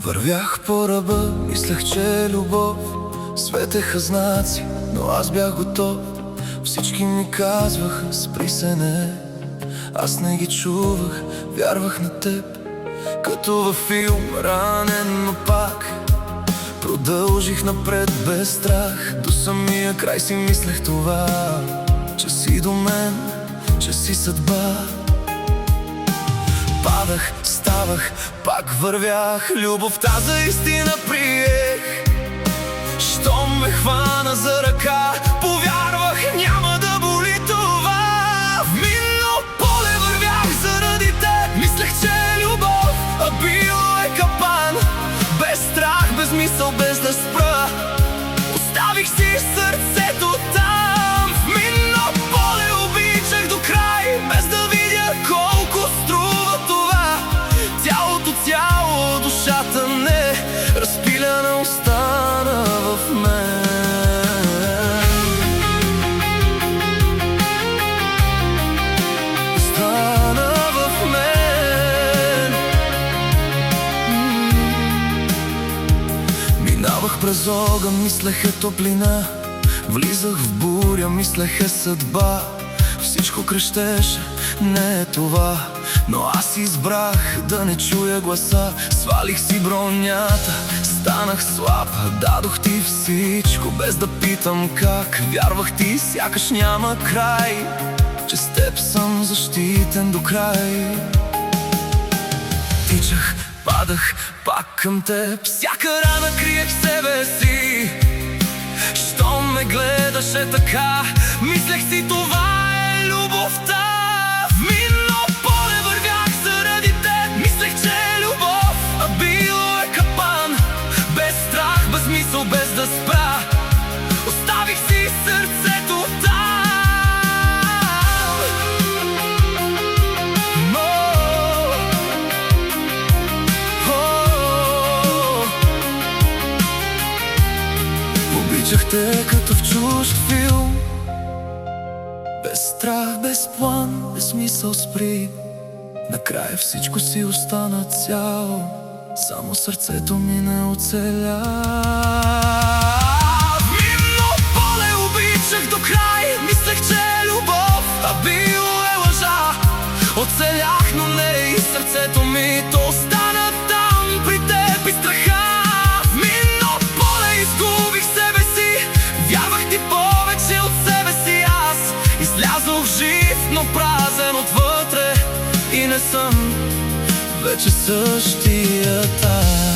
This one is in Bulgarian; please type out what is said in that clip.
Вървях по ръба, мислех, че е любов. Светеха знаци, но аз бях готов. Всички ми казваха, спри се, не. Аз не ги чувах, вярвах на теб. Като във филм, ранен, но пак продължих напред без страх. До самия край си мислех това, че си до мен, че си съдба. Падах, ставах, пак вървях. Любовта за истина приех. Щом ме хвана за ръка, повярвах, няма да боли това. В минно поле вървях заради теб. Мислех, че е любов, а било е капан. Без страх, без мисъл, без да спра, оставих си сърцето там. В минно поле обичах до край, без да видя колко струва това. Цялото тяло, душата не, разпиляна остана в мен. Остана в мен. Минавах през огън, мислех е топлина. Влизах в буря, мислех е съдба. Всичко крещеше, не е това. Но аз избрах да не чуя гласа. Свалих си бронята, станах слаб. Дадох ти всичко, без да питам как. Вярвах ти, сякаш няма край, че с теб съм защитен до край. Тичах, падах пак към теб. Всяка рана криех в себе си. Щом ме гледаше така, мислех си, това е любовта. В минно поле вървях заради теб. Мислех, че е любов, а било е капан. Без страх, без мисъл, без да спра, оставих си сърцето там. Обичах те като в чужд филм. Без страх, без план, без мисъл, спри. Накрая всичко си остана цяло, само сърцето ми не оцеля. В минно поле обичах до край. Мислех, че е любов, а било е лъжа. Оцелях, но не и сърцето ми, то остана там при теб и страха. В минно поле изгубих себе си. Вярвах ти повече от себе си аз. Излязох жив, но празен отвътре. И не съм вече същият аз.